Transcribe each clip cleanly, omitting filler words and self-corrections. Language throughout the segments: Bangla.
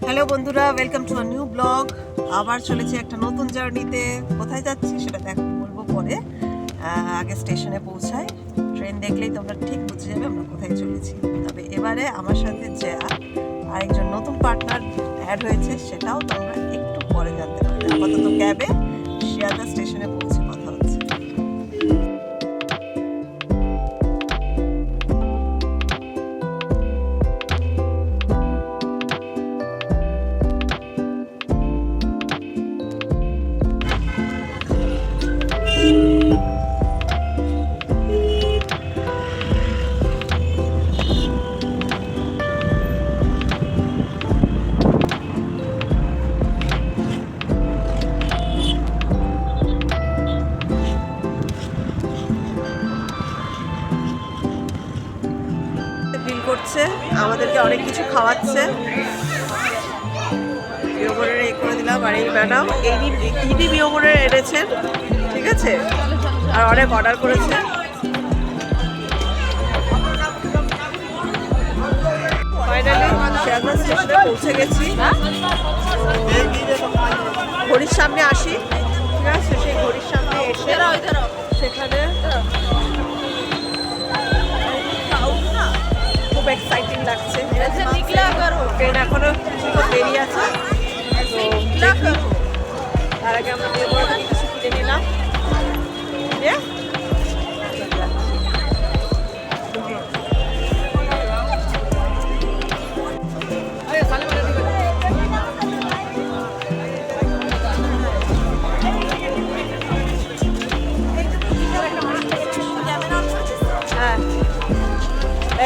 হ্যালো বন্ধুরা, welcome to a new blog. আবার চলেছি একটা নতুন জার্নিতে। কোথায় যাচ্ছি সেটা বলবো পরে। আগে স্টেশনে পৌঁছাই, ট্রেন দেখলেই তোমরা ঠিক বুঝে যাবে আমরা কোথায় চলেছি। তবে এবারে আমার সাথে যে আরেকজন নতুন পার্টনার অ্যাড হয়েছে সেটাও তোমরা একটু পরে জানতে পারবে। আপাতত ক্যাবে শিয়ালদা স্টেশনে পৌঁছে কথা হচ্ছে। করছে আমাদেরকে অনেক কিছু খাওয়াচ্ছে। বিয়োগরের এ করে দিলাম। আর এই ম্যাডাম ইনি বিয়োগরের এনেছেন, ঠিক আছে, আর অনেক অর্ডার করেছে। ফাইনালি শিয়ালদা স্টেশনে পৌঁছে গেছি। ঘড়ির সামনে আসি, ঠিক আছে, সেই ঘড়ির সামনে এসে সেখানে খুব এক্সাইটিং লাগছে। ট্রেন এখনো কিছুটা দেরি আছে, তার আগে আমরা কিছু কিনে নিলাম।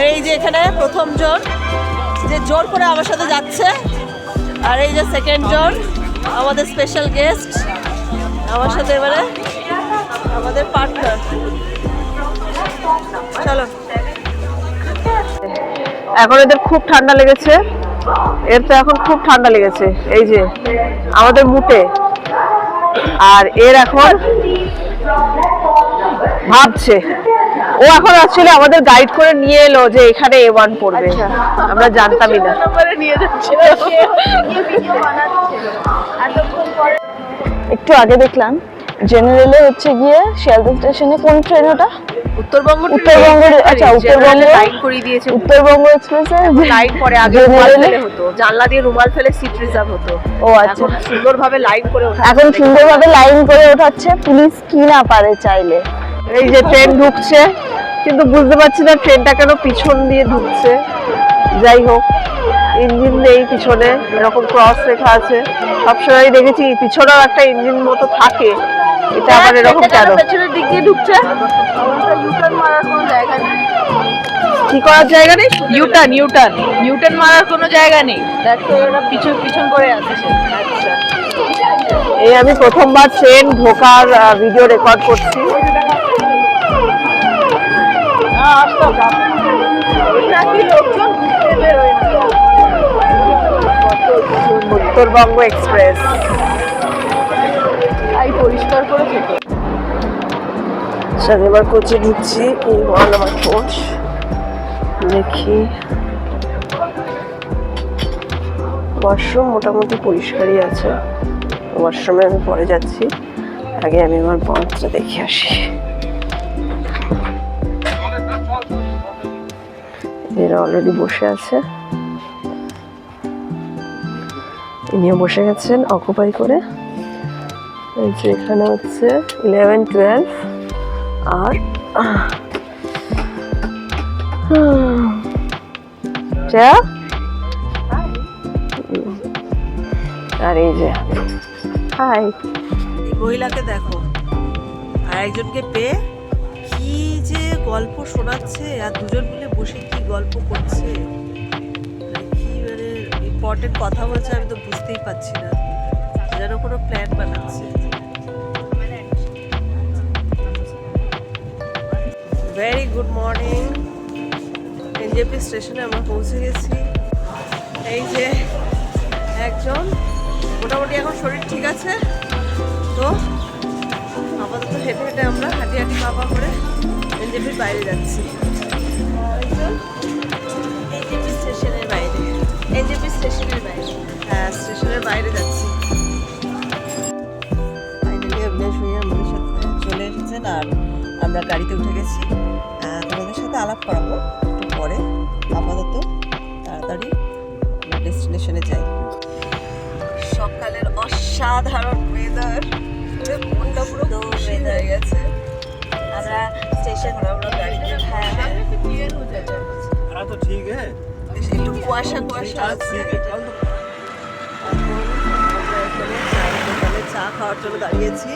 এই যে এখানে প্রথম জন যে জোর করে আমার সাথে যাচ্ছে, আর এই যে সেকেন্ড জন আমাদের স্পেশাল গেস্ট আমার সাথে, এবারে আমাদের পার্টনার। চলো। এখন এদের খুব ঠান্ডা লেগেছে, এর তো এখন খুব ঠান্ডা লেগেছে, এই যে আমাদের মুটে। আর এর এখন ভাবছে, ও এখন অ্যাকচুয়ালি আমাদের গাইড করে নিয়ে এলো যে এখানে A1 পড়বে, আমরা জানতামই না। একটু আগে দেখলাম জেনারেলে হচ্ছে গিয়ে শিয়ালদা স্টেশনে কোন ট্রেন ওটা? উত্তরবঙ্গ। আচ্ছা, উত্তরবঙ্গ লাইন করে দিয়েছে। উত্তরবঙ্গ এক্সপ্রেসে লাইন পরে আগে রুমাল ফেলে হতো, জানলা দিয়ে রুমাল ফেলে সিট রিজার্ভ হতো। ও আচ্ছা, সুন্দরভাবে লাইন করে ওঠা। এখন সুন্দরভাবে লাইন করে ওঠাচ্ছে, পুলিশ কি না পারে চাইলে। এই যে ট্রেন ঢুকছে, কিন্তু বুঝতে পারছি না ট্রেনটা কেন পিছন দিয়ে ঢুকছে। যাই হোক, ইঞ্জিন নেই পিছনে, এরকম ক্রস লেখা আছে। সবসময় দেখেছি পিছনেও একটা ইঞ্জিন মতো থাকে, এটা আবার এরকম কেন? পেছনের দিক দিয়ে ঢুকছে, ইউটার্ন মারার কোনো জায়গা নেই। কি করার জায়গা নেই? নিউটন মারার কোনো জায়গা নেই। দেখো ওরা পিছন করে আসছে। আচ্ছা, এই আমি প্রথমবার ট্রেন ঢোকার ভিডিও রেকর্ড করছি। উত্তরবঙ্গ এক্সপ্রেস পরিষ্কার করে থেকে। এবার কোচে ঢুকছি। এই হল আমার কোচ, দেখি ওয়াশরুম মোটামুটি পরিষ্কারই আছে। ওয়াশরুমে আমি পরে যাচ্ছি, আগে আমি আমার বাঁধটা দেখে আসি। এরা অলরেডি বসে আছে, ইনিও বসে গেছেন অকুপাই করে। এই যে এখানে হচ্ছে 11, 12 আর আর এই যে হাই। এই মহিলাকে দেখো, আর একজনকে পেয়ে কি যে গল্প শোনাচ্ছে, আর দুজন মিলে বসে কি গল্প করছে, কি মানে ইম্পর্টেন্ট কথা বলছে, আমি তো বুঝতেই পারছি না, যেন কোনো প্ল্যান বানাচ্ছে। Very good morning. এনজেপি স্টেশনে আমরা পৌঁছে গেছি। এই যে একজন, মোটামুটি এখন শরীর ঠিক আছে, তো আপাতত হেঁটে হেঁটে আমরা হাঁটি বাবা করে এনজেপির বাইরে যাচ্ছি। এনজেপি স্টেশনের বাইরে, এনজেপি স্টেশনের বাইরে। বাইরে যাচ্ছি। ফাইনালি অভিলাষ ভাইয়া আমাদের সাথে চলে এসেছেন আর আমরা গাড়িতে উঠে গেছি। তোমাদের সাথে আলাপ করাবো একটু পরে। আপাতত তাড়াতাড়ি আমরা ডেস্টিনেশনে যাই। সকালের অসাধারণ ওয়েদার, মনটা পুরো খুশি হয়ে গেছে। আমরা স্টেশন আমরা গাড়িতে तो ठीक है একটু কুয়াশা কুয়াশা আছে। দোকানে চা খাওয়ার জন্য দাঁড়িয়েছি।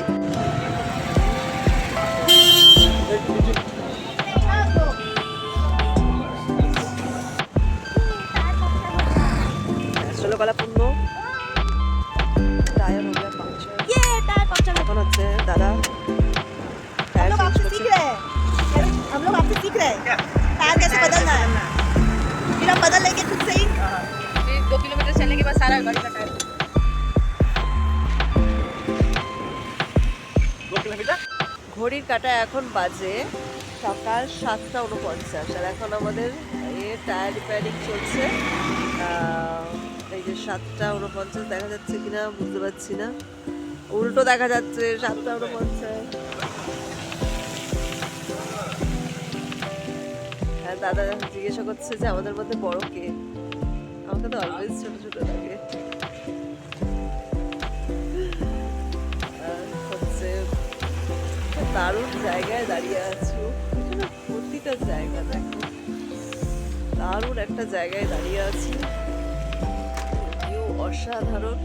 চলো কলাপূর্ণ টায়ার हो गया पंक्चर। এখন হচ্ছে দাদা টায়ার চেঞ্জ করছে। हम लोग आपसे सीख रहे हैं टायर कैसे बदलना है, फिर हम बदल लेंगे खुद से ही। 2 किलोमीटर चलने के बाद सारा गाड़ी का टायर। 2 किलोमीटर ঘড়ির কাঁটা এখন বাজে সকাল 7:49 আর এখন আমাদের টায়ার রিপেয়ারিং চলছে। এই যে 7:49 দেখা যাচ্ছে কিনা বুঝতে পারছি না, উল্টো দেখা যাচ্ছে 7:49। হ্যাঁ, দাদা জিজ্ঞাসা করছে যে আমাদের মধ্যে বড় কে। আমাকে তো অলওয়েজ ছোট ছোট লাগে। হচ্ছে দারুণ জায়গায় দাঁড়িয়ে আছি, প্রতিটা জায়গা দেখো, দারুণ একটা জায়গায় দাঁড়িয়ে আছি, ভিউ অসাধারণ।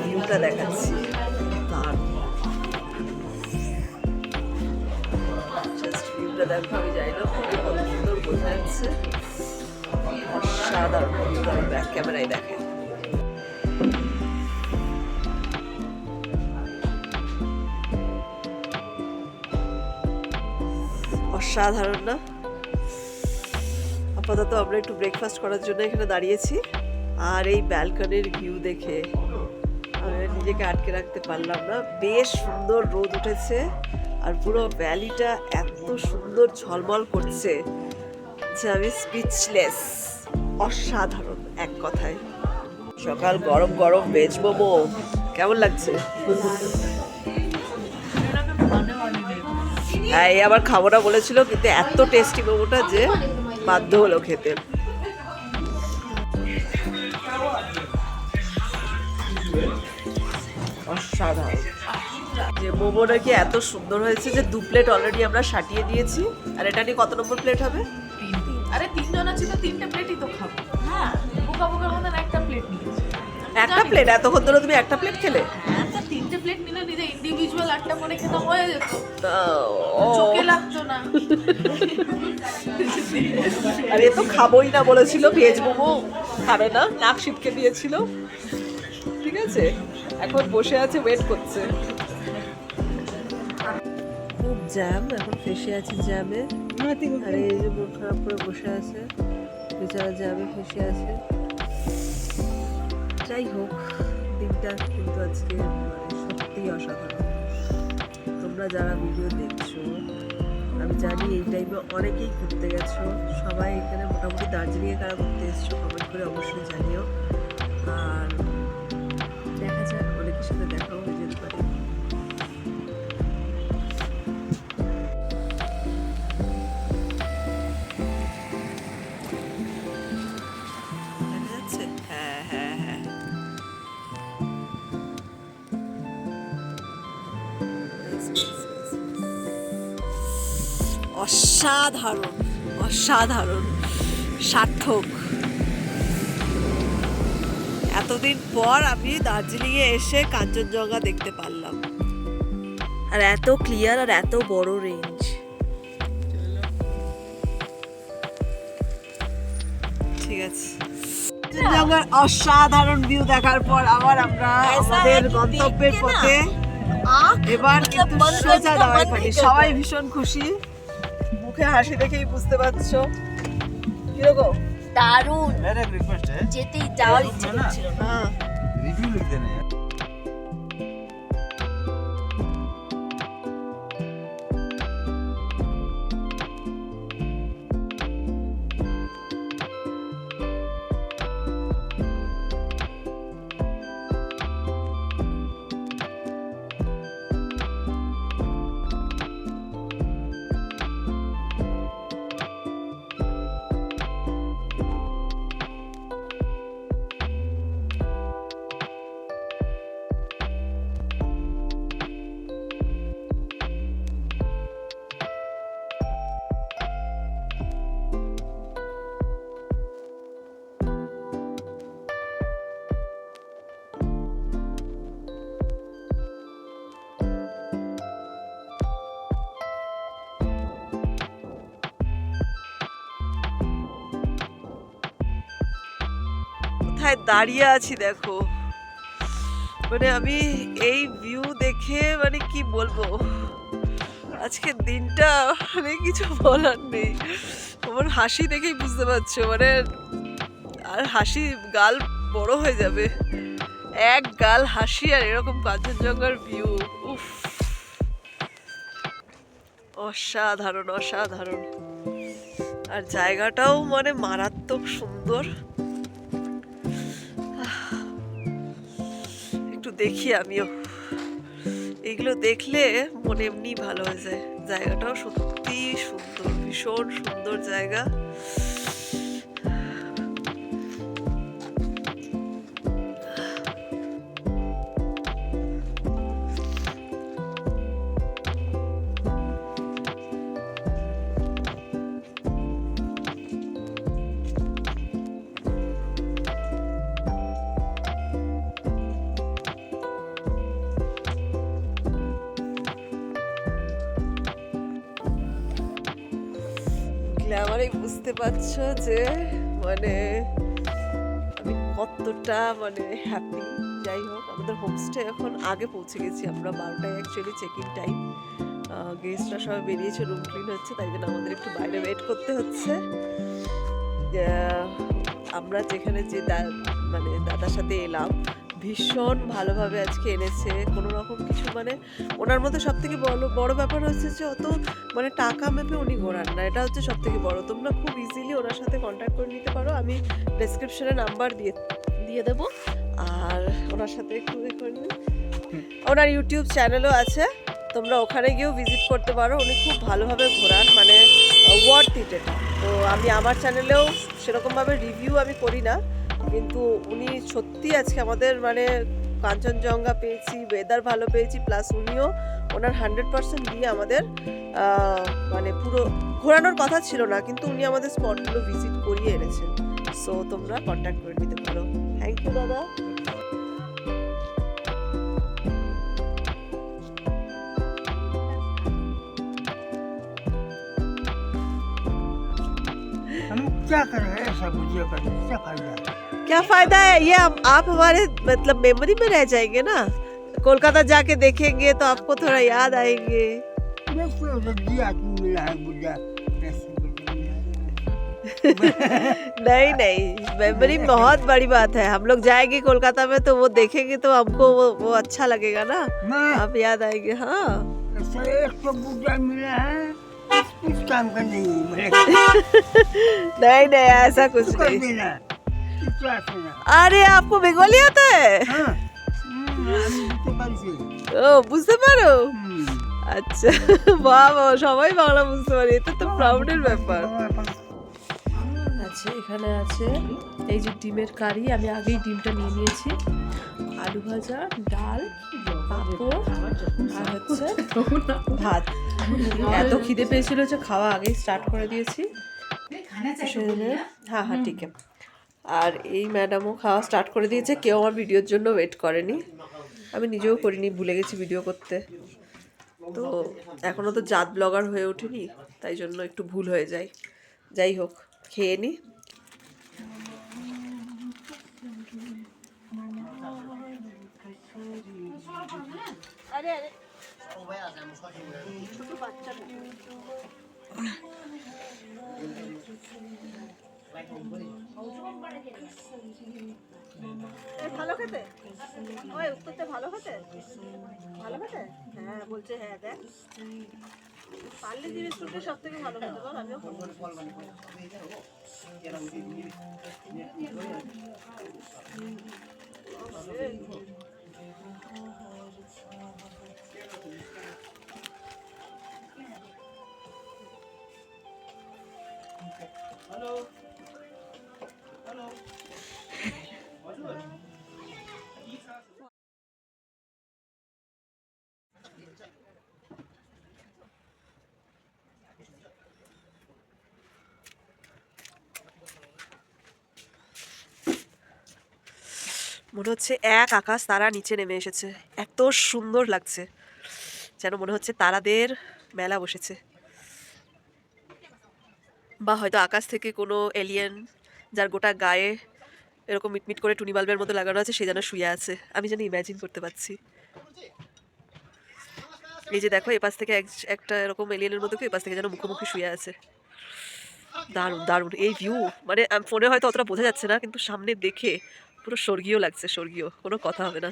ভিউটা দেখাচ্ছি, জাস্ট ভিউটা দেখো। আমি জানি না ফোনে কত সুন্দর বোঝা যাচ্ছে, অসাধারণ। ব্যাক ক্যামেরায় দেখে অসাধারণ না? আপাতত আমরা একটু ব্রেকফাস্ট করার জন্য এখানে দাঁড়িয়েছি আর এই ব্যালকনির ভিউ দেখে আমি নিজেকে আটকে রাখতে পারলাম না। বেশ সুন্দর রোদ উঠেছে আর পুরো ভ্যালিটা এত সুন্দর ঝলমল করছে যে আমি স্পিচলেস। অসাধারণ এক কথায়। সকাল গরম গরম ভেজ মোমো কেমন লাগছে? হ্যাঁ, এই আবার খাবো না বলেছিল কিন্তু এত টেস্টি মোমোটা যে বাধ্য হলো খেতে। অসাধারণ। যে মোমোটা কি এত সুন্দর হয়েছে যে 2 প্লেট অলরেডি আমরা সাটিয়ে দিয়েছি। আর এটা নিয়ে কত নম্বর প্লেট হবে? 3 আরে 3 জন আছি তো 3টে প্লেটই তো খাবো। হ্যাঁ, বোকা বোকার মতন একটা প্লেট নিয়েছি। একটা প্লেট? এতক্ষণ ধরে তুমি একটা প্লেট খেলে? হ্যাঁ, তা 3টে প্লেট নিলে নিজে ইন্ডিভিজুয়াল আটটা করে খেতে হয়ে যেত, ও চোখে লাগতো না। আর এ তো খাবোই না বলেছিল, ভেজ মোমো খাবে না, নাক সিটকে দিয়েছিল। ঠিক আছে, এখন বসে আছে, ওয়েট করছে। খুব জ্যাম, এখন ফেসে আছে জ্যামে। আর এই যে মন খারাপ করে বসে আছে, বেচারা জ্যামে ফেসে আছে। যাই হোক, দিনটা কিন্তু আজকে সত্যিই অসাধারণ। তোমরা যারা ভিডিও দেখছো, আমি জানি এই টাইমে অনেকেই ঘুরতে গেছো, সবাই এখানে মোটামুটি দার্জিলিংয়ে কারা ঘুরতে এসছো কমেন্ট করে অবশ্যই জানিও। আর দেখা যাক, অনেকের সাথে দেখাও হয়ে যেতে পারে। অসাধারণ অসাধারণ, সার্থক। এতদিন পর আমি দার্জিলিংয়ে এসে কাঞ্চনজঙ্ঘা দেখতে পারলাম, আর এত ক্লিয়ার আর এত বড় রেঞ্জ। ঠিক আছে, কাঞ্চনজঙ্ঘার অসাধারণ ভিউ দেখার পর আবার আমরা আমাদের গন্তব্যের পথে। এবার কিন্তু সোজা যাওয়ার পানি। সবাই ভীষণ খুশি, মুখে হাসি দেখেই বুঝতে পারছো কিরকম দারুণ, मेरा एक रिक्वेस्ट है, যেতেই যাওয়ার ইচ্ছে করছিল না। হ্যাঁ रिव्यू लिख देना यार। কোথায় দাঁড়িয়ে আছি দেখো, মানে আমি এই ভিউ দেখে মানে কি বলবো, আজকের দিনটা মানে কিছু বলার নেই। আমার হাসি দেখেই বুঝতে পারছো, মানে আর হাসি গাল বড় হয়ে যাবে, এক গাল হাসি আর এরকম কাঞ্চনজঙ্ঘার ভিউ, উফ অসাধারণ অসাধারণ। আর জায়গাটাও মানে মারাত্মক সুন্দর। একটু দেখি আমিও, এগুলো দেখলে মনে এমনি ভালো হয়ে যায়। জায়গাটাও সত্যি সুন্দর, ভীষণ সুন্দর জায়গা। গ্ল্যামারেই বুঝতে পারছো যে মানে আমি কতটা মানে হ্যাপি। যাই হোক, আমাদের হোমস্টে এখন আগে পৌঁছে গেছি আমরা, 12টায় অ্যাকচুয়ালি চেক ইন টাইম। গেস্টরা সবাই বেরিয়েছে, রুম ক্লিন হচ্ছে, তাই জন্য আমাদের একটু বাইরে ওয়েট করতে হচ্ছে। আমরা যেখানে যে মানে দাদার সাথে এলাম, ভীষণ ভালোভাবে আজকে এনেছে, কোনো রকম কিছু মানে ওনার মধ্যে সব থেকে বড় ব্যাপার হচ্ছে যে অত মানে টাকা মেপে উনি ঘোরান না, এটা হচ্ছে সব থেকে বড়। তোমরা খুব ইজিলি ওনার সাথে কন্ট্যাক্ট করে নিতে পারো, আমি ডেসক্রিপশনে নাম্বার দিয়ে দেবো, আর ওনার সাথে একটু করে নিন। ওনার ইউটিউব চ্যানেলও আছে, তোমরা ওখানে গিয়েও ভিজিট করতে পারো। উনি খুব ভালোভাবে ঘোরান, মানে ওয়ার্থ ইট এটা। তো আমি আমার চ্যানেলেও সেরকমভাবে রিভিউ আমি করি না, কিন্তু উনি সত্যি আজকে আমাদের মানে কাঞ্চনজঙ্ঘা পেয়েছি, ওয়েদার ভালো পেয়েছি, প্লাস উনিও ওনার 100% দিয়ে আমাদের মানে পুরো ঘোরানোর কথা ছিল না, কিন্তু উনি আমাদের স্পটগুলো ভিজিট করিয়ে এনেছেন। সো তোমরা কন্ট্যাক্ট করে নিতে পারো। থ্যাংক ইউ দাদা। हम क्या करें ऐसा बुझिया करके, क्या फायदा है? क्या फायदा है, ये आप हमारे मतलब मेमोरी में रह जाएंगे ना, कोलकाता जाके देखेंगे तो आपको थोड़ा याद आएंगे। देखो तो दिया क्यों मिला है बुझा ऐसे नहीं नहीं, मेमोरी बहुत बड़ी बात है। हम लोग जाएंगे कोलकाता में तो वो देखेंगे तो हमको वो अच्छा लगेगा ना, मैं आप याद आएंगे। हाँ ऐसा एक तो बुझा मिला है, कुछ काम का नहीं मिला नहीं नहीं, ऐसा कुछ कर नहीं। देना क्या सुना। अरे आपको बेंगोली आता है? हाँ আমি বুঝতে পারছি। ও বুঝতে পারো? আচ্ছা, বাবা সবাই বাংলা বুঝতে পারে, এটা তো প্রাউডের ব্যাপার। আচ্ছা, এখানে আছে এই যে ডিমের কারি, আমি আগেই ডিমটা নিয়ে নিয়েছি, আলু ভাজা, ডাল, পাঁপড় আর হচ্ছে ভাত। এত খিদে পেয়েছিল যে খাওয়া আগেই স্টার্ট করে দিয়েছি। হ্যাঁ হ্যাঁ ঠিক আছে। আর এই ম্যাডামও খাওয়া স্টার্ট করে দিয়েছে, কেউ আমার ভিডিওর জন্য ওয়েট করেনি, আমি নিজেও করিনি, ভুলে গেছি ভিডিও করতে। তো এখনও তো জাত ব্লগার হয়ে ওঠেনি, তাই জন্য একটু ভুল হয়ে যায়। যাই হোক, খেয়ে নি। अरे अरे ছোট বাচ্চা ভালো খেতে, ওই উত্তরটা ভালো খেতে, ভালো খেতে। হ্যাঁ বলছে, হ্যাঁ দেখ পারলে জিনিস বিস্কুটটা সব থেকে ভালো খেতে বল, আমিও খাবো। মনে হচ্ছে এক আকাশ তারা নিচে নেমে এসেছে, এত সুন্দর লাগছে, যেন মনে হচ্ছে তারাদের মেলা বসেছে, বা হয়তো আকাশ থেকে কোনো এলিয়েন যার গোটা গায়ে এরকম মিটমিট করে টুনি বাল্বের মতো লাগানো আছে সে যেন শুয়ে আছে, আমি যেন ইম্যাজিন করতে পারছি। এই যে দেখো, এপাশ থেকে একটা এরকম এলিয়েনের মতো, এপাশ থেকে যেন মুখোমুখি শুয়ে আছে। দারুণ দারুণ এই ভিউ, মানে ফোনে হয়তো অতটা বোঝা যাচ্ছে না, কিন্তু সামনে দেখে পুরো স্বর্গীয় লাগছে, স্বর্গীয়, কোনো কথা হবে না।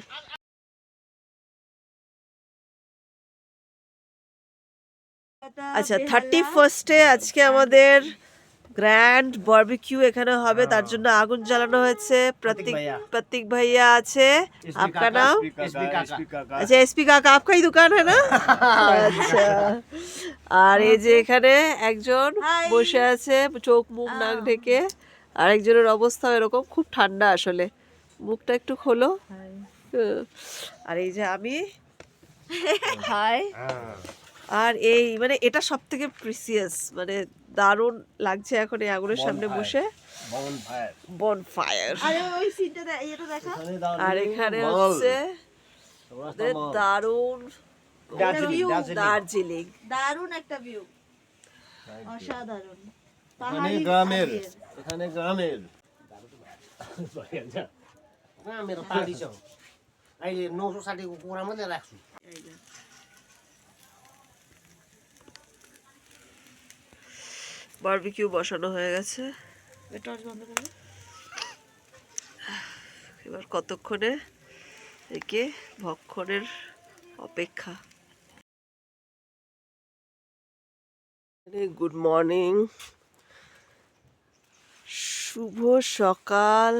আচ্ছা, 31 আজকে আমাদের গ্র্যান্ড বারবিকিউ এখানে হবে, তার জন্য আগুন জ্বালানো হয়েছে। प्रतीक भैया আছে, आपका नाम? अच्छा एसपी काका, आपका ही दुकान है ना? আচ্ছা, আর এই যে এখানে একজন বসে আছে চোখ মুখ নাক ঢেকে, আর একজনের অবস্থা এরকম, খুব ঠান্ডা আসলে, মুখটা একটু খোলো। আর এই যে আমি, হাই। আর এই মানে এটা সব থেকে প্রিসিয়াস, মানে দারুণ লাগছে এখন এই আগুনের সামনে বসে, বনফায়ার। আরে ওই সিনটা এটা দেখা, আর এখানে হচ্ছে দারুণ দার্জিলিং, দারুণ একটা ভিউ, অসাধারণ। এখানে গ্রামের, এখানে গ্রামের গ্রামের পাহাড়ি সব এই 960 কুকুরের মধ্যে রাখছি। বারবিকিউ বসানো হয়ে গেছে, এবার কতক্ষণে একে ভক্ষণের অপেক্ষা। গুড মর্নিং, শুভ সকাল।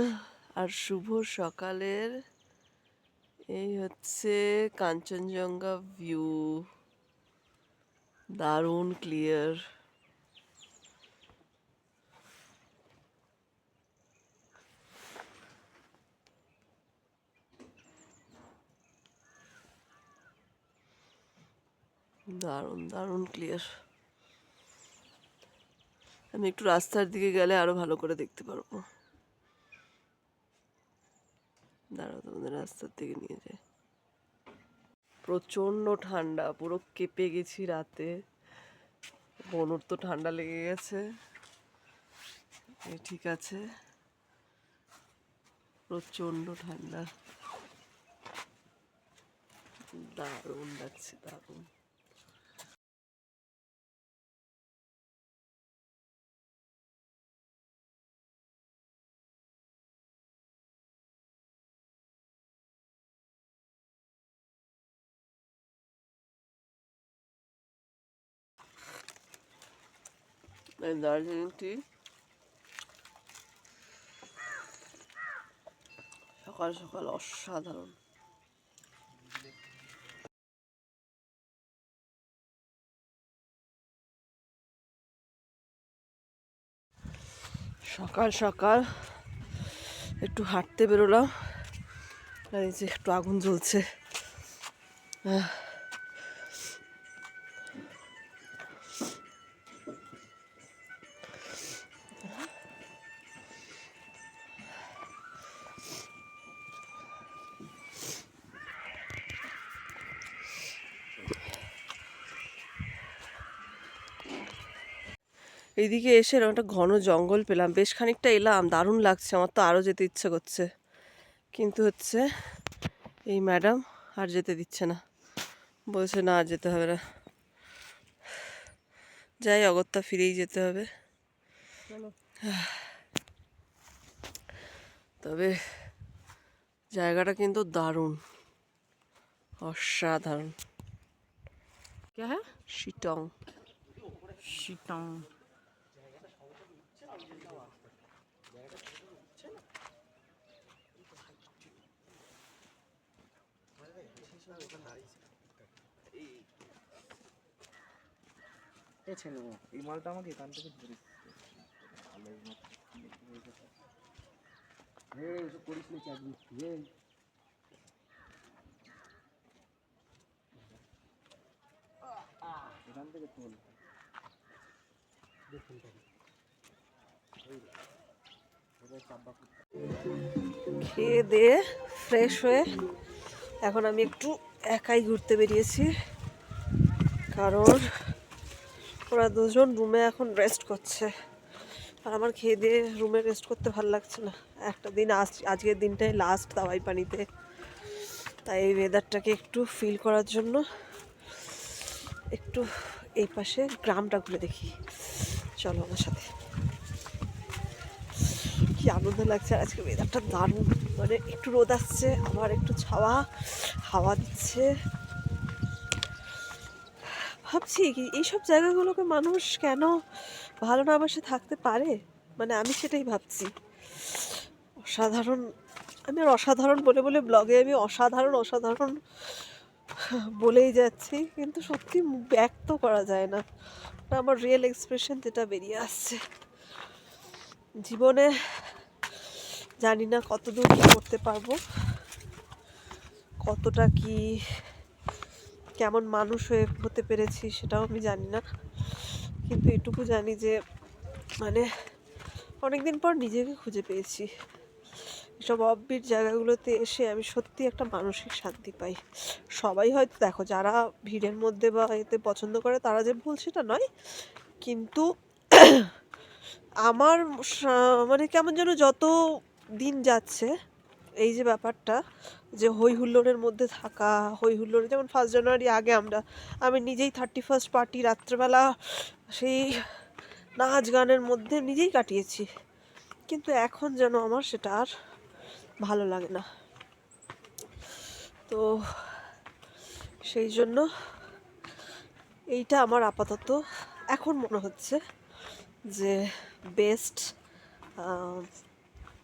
আর শুভ সকালের এই হচ্ছে কাঞ্চনজঙ্ঘা ভিউ, দারুণ ক্লিয়ার। দারুণ দারুণ ক্লিয়ার। আমি একটু রাস্তার দিকে গেলে আরো ভালো করে দেখতে পারবো। দাঁড়াও, তোমাদের রাস্তার দিকে নিয়ে যাই। প্রচন্ড ঠান্ডা, পুরো কেঁপে গেছি রাতে, বনুর তো ঠান্ডা লেগে গেছে, ঠিক আছে, প্রচন্ড ঠান্ডা, দারুণ লাগছে, দারুণ। দার্জিলিং টি সকাল সকাল অসাধারণ। সকাল সকাল একটু হাঁটতে বেরোলাম, আর এই যে একটু আগুন জ্বলছে। এইদিকে এসে এরকম একটা ঘন জঙ্গল পেলাম, বেশ খানিকটা এলাম, দারুণ লাগছে, আমার তো আরও যেতে ইচ্ছে করছে, কিন্তু হচ্ছে এই ম্যাডাম আর যেতে দিচ্ছে না, বলছে না আর যেতে হবে না। যাই, অগত্যা ফিরেই যেতে হবে। তবে জায়গাটা কিন্তু দারুণ, অসাধারণ। কে হ্যাঁ, শিটং। শিটং। এই মালটা আমাকে এখান থেকে ধরে করিস না চাকরি এখান থেকে তোল। খেয়ে দিয়ে ফ্রেশ হয়ে এখন আমি একটু একাই ঘুরতে বেরিয়েছি, কারণ ওরা দুজন রুমে এখন রেস্ট করছে, আর আমার খেয়ে দিয়ে রুমে রেস্ট করতে ভালো লাগছে না। একটা দিন আজকের দিনটাই লাস্ট দাওয়াই পানিতে, তাই এই ওয়েদারটাকে একটু ফিল করার জন্য একটু এই পাশে গ্রামটা ঘুরে দেখি। চলো আমার সাথে। কি আনন্দ লাগছে, আর আজকে ওয়েদারটা দারুণ, মানে একটু রোদ আসছে, আবার একটু ছাওয়া হাওয়া দিচ্ছে। ভাবছি কি এইসব জায়গাগুলোকে মানুষ কেন ভালো না বাসে থাকতে পারে, মানে আমি সেটাই ভাবছি। অসাধারণ, আমি আর অসাধারণ বলে বলে ব্লগে আমি অসাধারণ অসাধারণ বলেই যাচ্ছি, কিন্তু সত্যি ব্যক্ত করা যায় না, ওটা আমার রিয়েল এক্সপ্রেশন যেটা বেরিয়ে আসছে। জীবনে জানি না কতদূর কী করতে পারবো, কতটা কি কেমন মানুষ হতে পেরেছি সেটাও আমি জানি না, কিন্তু এটুকু জানি যে মানে অনেকদিন পর নিজেকে খুঁজে পেয়েছি। এসব অফবিট জায়গাগুলোতে এসে আমি সত্যি একটা মানসিক শান্তি পাই। সবাই হয়তো দেখো, যারা ভিড়ের মধ্যে বা এতে পছন্দ করে তারা যে ভুল সেটা নয়, কিন্তু আমার মানে কেমন যেন যত দিন যাচ্ছে এই যে ব্যাপারটা, যে হই হুল্লোড়ের মধ্যে থাকা, হই হুল্লোড়ে, যেমন 1 জানুয়ারি আগে আমি নিজেই 31st পার্টি রাত্রেবেলা সেই নাচ গানের মধ্যে নিজেই কাটিয়েছি, কিন্তু এখন যেন আমার সেটা আর ভালো লাগে না। তো সেই জন্য এইটা আমার আপাতত এখন মনে হচ্ছে যে বেস্ট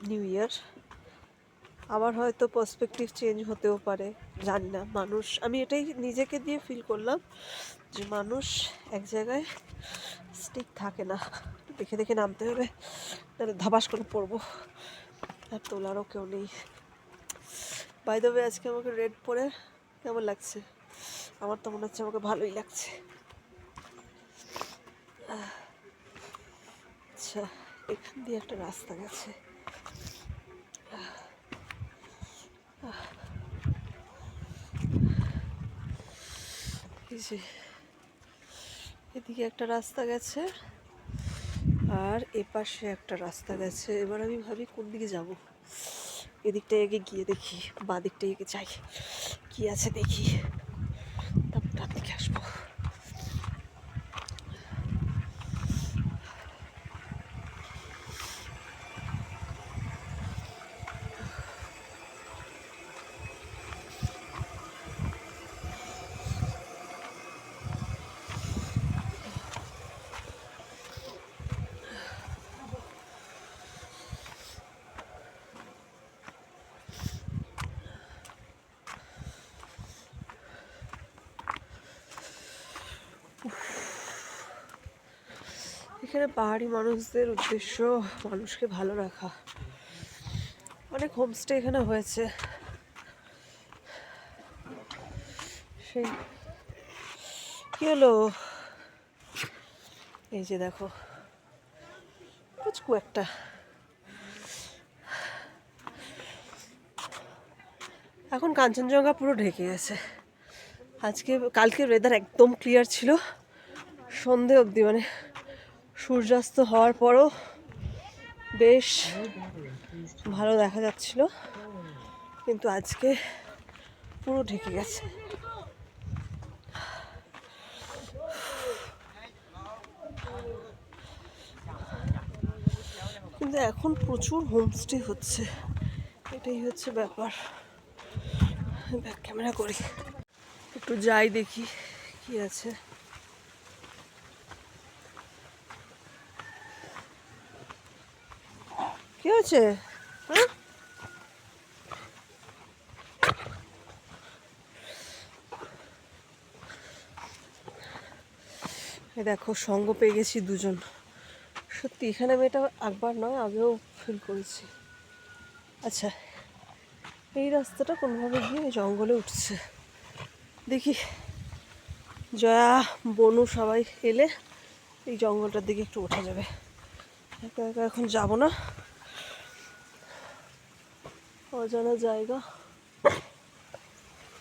নিউ ইয়ার। আবার হয়তো পার্সপেক্টিভ চেঞ্জ হতেও পারে, জানি না। মানুষ, আমি এটাই নিজেকে দিয়ে ফিল করলাম যে মানুষ এক জায়গায় স্টিক থাকে না, দেখে দেখে নামতে হবে, তাহলে ধাবাস করে পড়বো, আর তোলারও কেউ নেই। বাই দ্য ওয়ে, আজকে আমাকে রেড পরে কেমন লাগছে? আমার তো মনে হচ্ছে আমাকে ভালোই লাগছে। আচ্ছা, এখান দিয়ে একটা রাস্তা গেছে, এই যে এদিকে একটা রাস্তা গেছে আর এপাশে একটা রাস্তা গেছে। এবার আমি ভাবি কোন দিকে যাব, এদিকটা এগিয়ে গিয়ে দেখি, বাঁ দিকটা এগিয়ে যাই, কি আছে দেখি, তারপর ডান দিকে আসবো। এখানে পাহাড়ি মানুষদের উদ্দেশ্য মানুষকে ভালো রাখা। অনেক হোমস্টে এখানে হয়েছে, সেই কি হলো, এই যে দেখো পুচকু একটা। এখন কাঞ্চনজঙ্ঘা পুরো ঢেকে গেছে। কালকের ওয়েদার একদম ক্লিয়ার ছিল সন্ধে অবধি, মানে সূর্যাস্ত হওয়ার পরও বেশ ভালো দেখা যাচ্ছিল, কিন্তু আজকে পুরো ঢেকে গেছে। কিন্তু এখন প্রচুর হোমস্টে হচ্ছে, এটাই হচ্ছে ব্যাপার। ব্যাক ক্যামেরা করি, একটু যাই দেখি কি আছে। কি হয়েছে? হ্যাঁ, দেখো সঙ্গ পেয়ে গেছি দুজন। সত্যি এখানে আমি এটা একবার নয় আগেও ফিল করেছি। আচ্ছা, এই রাস্তাটা কোনোভাবে গিয়ে জঙ্গলে উঠছে। দেখি জয়া, বনু সবাই এলে এই জঙ্গলটার দিকে একটু ওঠা যাবে। একা একা এখন যাব না, অজানা জায়গা,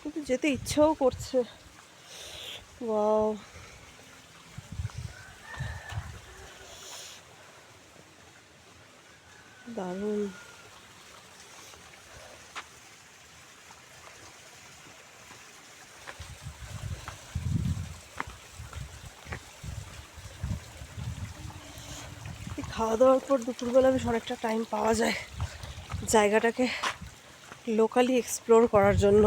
কিন্তু যেতে ইচ্ছেও করছে। ওয়াও, দারুণ। খাওয়া দাওয়ার পর দুপুরবেলা বেশ অনেকটা টাইম পাওয়া যায় জায়গাটাকে লোকালি এক্সপ্লোর করার জন্য।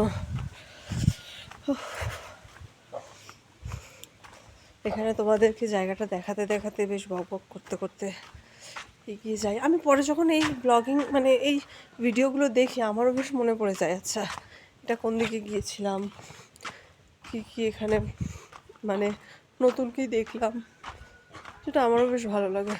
এখানে তোমাদেরকে জায়গাটা দেখাতে দেখাতে বেশ বক বক করতে করতে এগিয়ে যাই। আমি পরে যখন এই ব্লগিং মানে এই ভিডিওগুলো দেখি আমারও বেশ মনে পড়ে যায়, আচ্ছা এটা কোন দিকে গিয়েছিলাম, কী কী এখানে মানে নতুন কী দেখলাম, সেটা আমারও বেশ ভালো লাগে।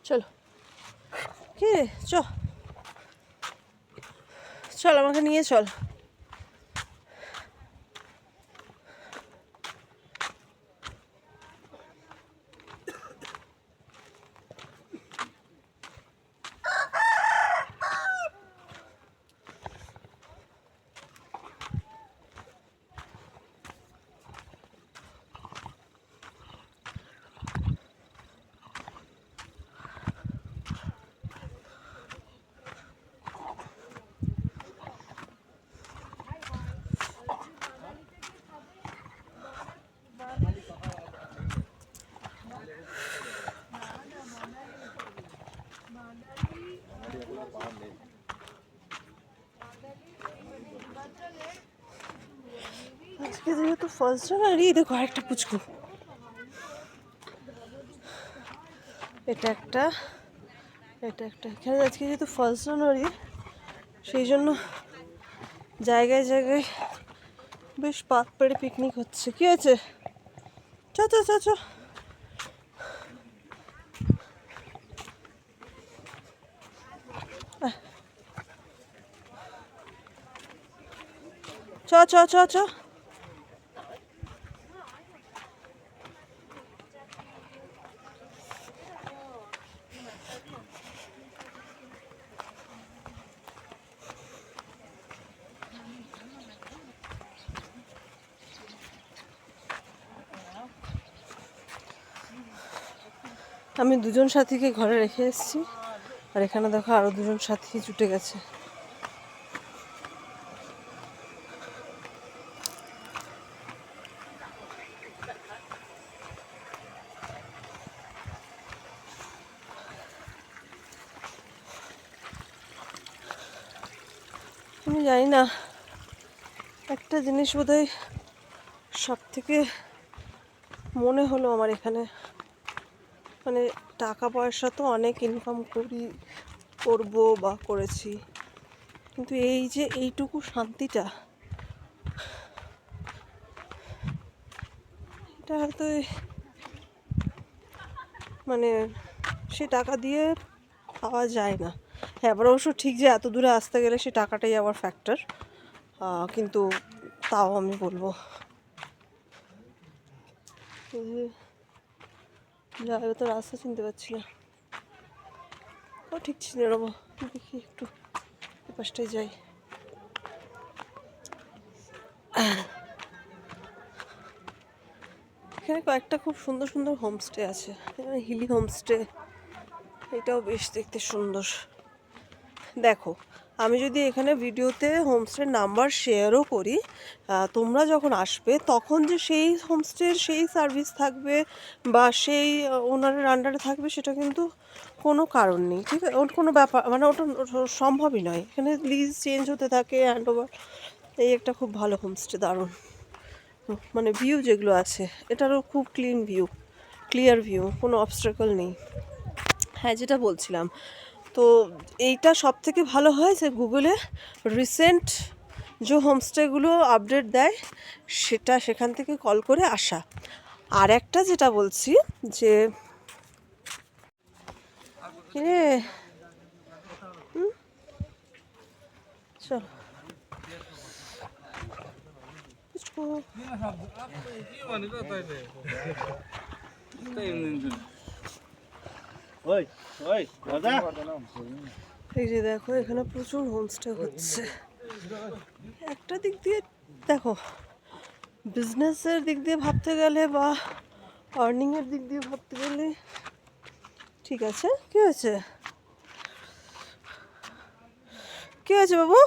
চলো, কে চল আমাকে নিয়ে চল। আজকে যেহেতু ফার্স্ট জানুয়ারি, দেখো আরেকটা পুচকু, এটা একটা এখানে আজকে যেহেতু ফার্স্ট জানুয়ারি সেই জন্য জায়গায় জায়গায় বেশ পাত পেড়ে পিকনিক হচ্ছে। কি হয়েছে? চ চ চ চ চ চ চ চ আমি দুজন সাথীকে ঘরে রেখে এসেছি, আর এখানে দেখো আরো দুজন সাথী জুটে গেছে। আমি জানি না একটা জিনিস বোধহয় সব থেকে মনে হলো আমার এখানে, মানে টাকা পয়সা তো অনেক ইনকাম করবো বা করেছি, কিন্তু এই যে এইটুকু শান্তিটা, এটা হয়তো মানে সে টাকা দিয়ে পাওয়া যায় না। হ্যাঁ, আবার অবশ্য ঠিক যে এত দূরে আসতে গেলে সে টাকাটাই আবার ফ্যাক্টর, কিন্তু তাও আমি বলবো যাই তো রাস্তা চিনতে পারছি না। ও ঠিক চিনে নেবো, দেখি একটু এ পাশটায় যাই। এখানে কয়েকটা খুব সুন্দর সুন্দর হোমস্টে আছে, এখানে হিলি হোমস্টে, এটাও বেশ দেখতে সুন্দর। দেখো, আমি যদি এখানে ভিডিওতে হোমস্টের নাম্বার শেয়ারও করি, তোমরা যখন আসবে তখন যে সেই হোমস্টের সেই সার্ভিস থাকবে বা সেই ওনারের আন্ডারে থাকবে সেটা কিন্তু কোনো কারণ নেই, ঠিক আছে? ওর কোনো ব্যাপার মানে ওটা সম্ভবই নয়। এখানে লিজ চেঞ্জ হতে থাকে, হ্যান্ড ওভার। এই একটা খুব ভালো হোমস্টে, দারুণ, মানে ভিউ যেগুলো আছে এটারও খুব ক্লিয়ার ভিউ, কোনো অবস্ট্রাকল নেই। হ্যাঁ, যেটা বলছিলাম, তো এইটা সব থেকে ভালো হয় যে গুগলে রিসেন্ট যে হোমস্টেগুলো আপডেট দেয় সেটা সেখান থেকে কল করে আসা। আর একটা যেটা বলছি যে রে চল ওই ওই দাদা এই যে দেখো, এখানে প্রচুর হোমস্টে হচ্ছে। একটা দিক দিয়ে দেখো, বিজনেসের দিক দিয়ে ভাবতে গেলে বা আর্নিংয়ের দিক দিয়ে ভাবতে গেলে ঠিক আছে। কী হয়েছে, কী হয়েছে বাবু?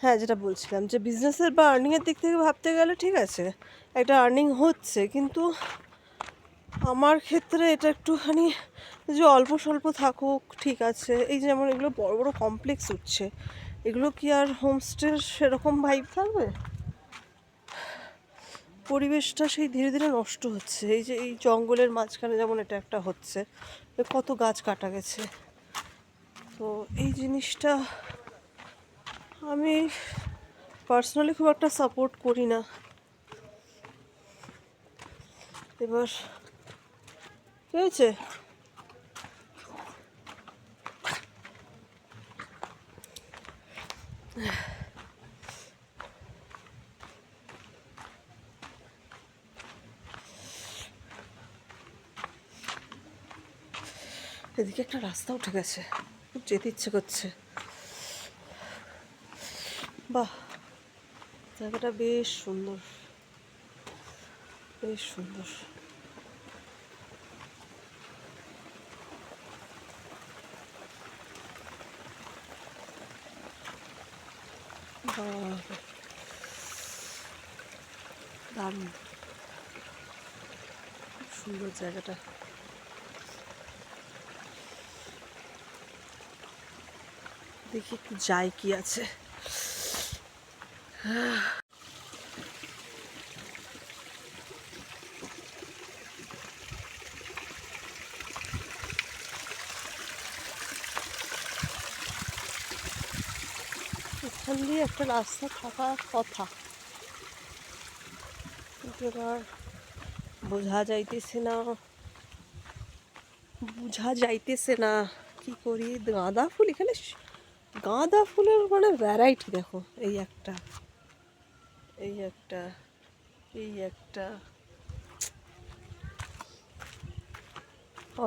হ্যাঁ, যেটা বলছিলাম যে বিজনেসের বা আর্নিংয়ের দিক থেকে ভাবতে গেলে ঠিক আছে, একটা আর্নিং হচ্ছে, কিন্তু আমার ক্ষেত্রে এটা একটুখানি যে অল্প স্বল্প থাকুক ঠিক আছে। এই যেমন এগুলো বড় বড় কমপ্লেক্স উঠছে, এগুলো কি আর হোমস্টের সেরকম ভাইব থাকবে? পরিবেশটা সেই ধীরে ধীরে নষ্ট হচ্ছে। এই যে এই জঙ্গলের মাঝখানে যেমন এটা একটা হচ্ছে, কত গাছ কাটা গেছে। তো এই জিনিসটা আমি পার্সোনালি খুব একটা সাপোর্ট করি না। এবার কী হয়েছে? এদিকে একটা রাস্তা উঠে গেছে, খুব যেতে ইচ্ছে করছে। বাহ, জায়গাটা বেশ সুন্দর, বেশ সুন্দর। দারুণ, খুব সুন্দর জায়গাটা। দেখি একটু যাই কি আছে। এখান দিয়ে একটা রাস্তা থাকার কথা, কিন্তু এবার বোঝা যাইতেছে না কি করি। গাঁদা ফুল, এখানে গাঁদা ফুলের মানে ভ্যারাইটি দেখো, এই একটা,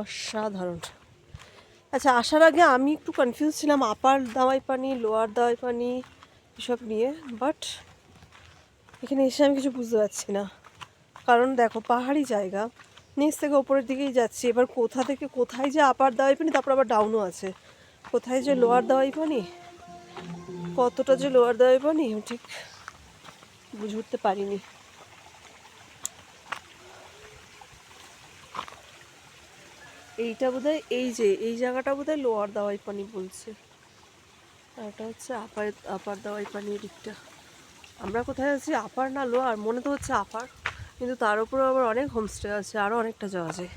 অসাধারণ। আচ্ছা, আসার আগে আমি একটু কনফিউজ ছিলাম আপার দাওয়াই পানি লোয়ার দাওয়াই পানি এসব নিয়ে, বাট এখানে এসে আমি কিছু বুঝতে পারছি না। কারণ দেখো, পাহাড়ি জায়গা, নিচ থেকে ওপরের দিকেই যাচ্ছি, এবার কোথা থেকে কোথায় যে আপার দাওয়াই পানি, তারপর আবার ডাউনও আছে, কোথায় যে লোয়ার দাওয়াই পানি, কতটা যে লোয়ার দাওয়াই পানি আমি ঠিক বুঝে উঠতে পারিনি। এইটা বোধহয় এই জায়গাটা বোধহয় লোয়ার দাওয়াই পানি বলছে, আর এটা হচ্ছে আপার দাওয়াই পানির দিকটা। আমরা কোথায় আছি, আপার না লোয়ার, মনে তো হচ্ছে আপার, কিন্তু তার উপরে আবার অনেক হোমস্টে আছে, আরও অনেকটা যাওয়া যায়,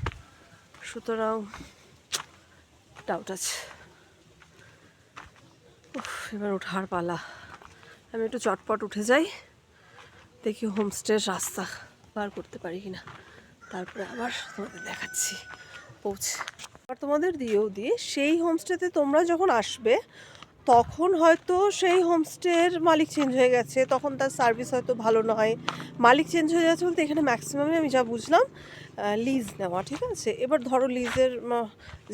সুতরাং ডাউট আছে। এবার ওঠার পালা। আমি একটু চটপট উঠে যাই, দেখি হোমস্টের রাস্তা বার করতে পারি কিনা, তারপরে আবার তোমাদের দেখাচ্ছি পৌঁছে। আর তোমাদের দিয়েও দিয়ে সেই হোমস্টেতে তোমরা যখন আসবে তখন হয়তো সেই হোমস্টের মালিক চেঞ্জ হয়ে গেছে, তখন তার সার্ভিস হয়তো ভালো নয়। মালিক চেঞ্জ হয়ে যাচ্ছে বলতে এখানে ম্যাক্সিমামে আমি যা বুঝলাম লিজ নেওয়া, ঠিক আছে। এবার ধরো লিজের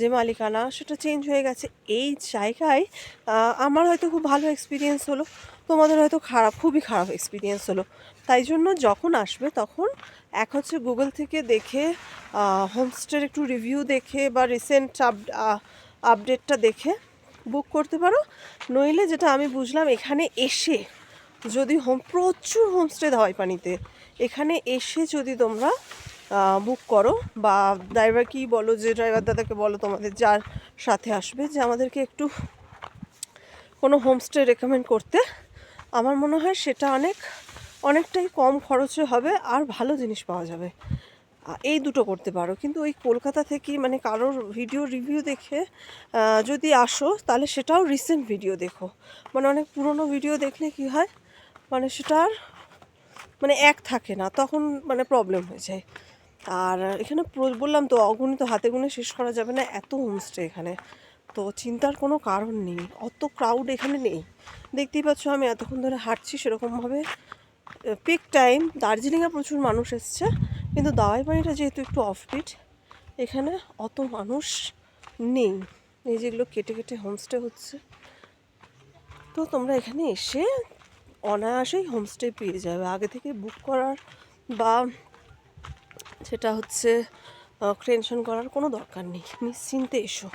যে মালিকানা সেটা চেঞ্জ হয়ে গেছে। এই জায়গায় আমার হয়তো খুব ভালো এক্সপিরিয়েন্স হলো, তোমাদের হয়তো খারাপ, খুবই খারাপ এক্সপিরিয়েন্স হলো। তাই জন্য যখন আসবে তখন এক হচ্ছে গুগল থেকে দেখে, হোমস্টের একটু রিভিউ দেখে বা রিসেন্ট আপডেটটা দেখে বুক করতে পারো। নইলে যেটা আমি বুঝলাম, এখানে এসে যদি প্রচুর হোমস্টে ধাওয়াই পানিতে, এখানে এসে যদি তোমরা বুক করো বা ড্রাইভারকেই বলো, যে ড্রাইভার দাদাকে বলো তোমাদের যার সাথে আসবে, যে আমাদেরকে একটু কোনো হোমস্টে রেকমেন্ড করতে, আমার মনে হয় সেটা অনেকটাই কম খরচে হবে আর ভালো জিনিস পাওয়া যাবে। এই দুটো করতে পারো। কিন্তু ওই কলকাতা থেকে মানে কারোর ভিডিও রিভিউ দেখে যদি আসো, তাহলে সেটাও রিসেন্ট ভিডিও দেখো। মানে অনেক পুরনো ভিডিও দেখলে কি হয়, মানে সেটা আর মানে এক থাকে না, তখন মানে প্রবলেম হয়ে যায়। আর এখানে বললাম তো, অগণিত হাতে গুনে শেষ করা যাবে না এত হোমস্টে এখানে, তো চিন্তার কোনো কারণ নেই। অত ক্রাউড এখানে নেই, দেখতেই পাচ্ছ আমি এতক্ষণ ধরে হাঁটছি সেরকমভাবে। পিক টাইম দার্জিলিংয়ে প্রচুর মানুষ এসছে, কিন্তু দাওয়াই পানিটা যেহেতু একটু অফবিট, এখানে অত মানুষ নেই। এই যেগুলো কেটে কেটে হোমস্টে হচ্ছে, তো তোমরা এখানে এসে অনায়াসেই হোমস্টে পেয়ে যাবে, আগে থেকে বুক করার বা সেটা হচ্ছে টেনশন করার কোনো দরকার নেই। নিশ্চিন্তে এসো।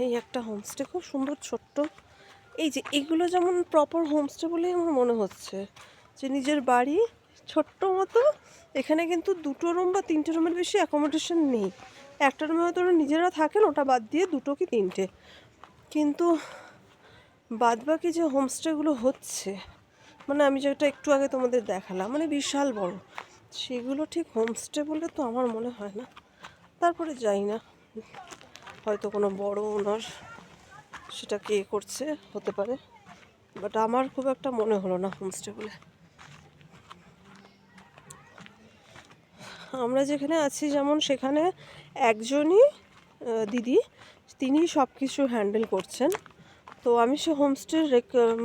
এই একটা হোমস্টে খুব সুন্দর ছোট্ট, এই যে এগুলো যেমন প্রপার হোমস্টে বলেই আমার মনে হচ্ছে, যে নিজের বাড়ি ছোট্ট মতো। এখানে কিন্তু 2টো রুম বা 3টে রুমের বেশি অ্যাকোমোডেশন নেই। একটা রুমে হয়তো ওরা নিজেরা থাকেন, ওটা বাদ দিয়ে 2টো কি 3টে। কিন্তু বাদবাকি যে হোমস্টেগুলো হচ্ছে, মানে আমি যেটা একটু আগে তোমাদের দেখালাম, মানে বিশাল বড়, সেগুলো ঠিক হোমস্টে বলে তো আমার মনে হয় না। তারপরে যাই না, হয়তো কোনো বড় ওনার সেটা কে করছে, হতে পারে, বাট আমার খুব একটা মনে হলো না হোমস্টে বলে। আমরা যেখানে আছি যেমন, সেখানে একজনই দিদি, তিনি সব কিছু হ্যান্ডেল করছেন। তো আমি সে হোমস্টে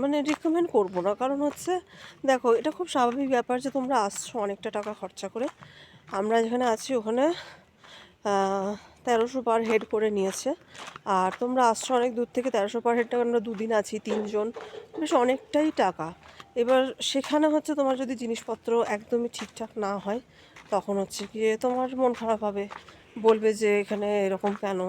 মানে রিকমেন্ড করবো না, কারণ হচ্ছে দেখো এটা খুব স্বাভাবিক ব্যাপার যে তোমরা আসছো অনেকটা টাকা খরচা করে। আমরা যেখানে আছি ওখানে 1300 পার হেড করে নিয়েছে, আর তোমরা আসছো অনেক দূর থেকে, 1300 পার হেড টাকা, আমরা 2 দিন আছি 3 জন, বেশ অনেকটাই টাকা। এবার সেখানে হচ্ছে তোমার যদি জিনিসপত্র একদমই ঠিকঠাক না হয়, তখন হচ্ছে গিয়ে তোমার মন খারাপ হবে, বলবে যে এখানে এরকম কেন,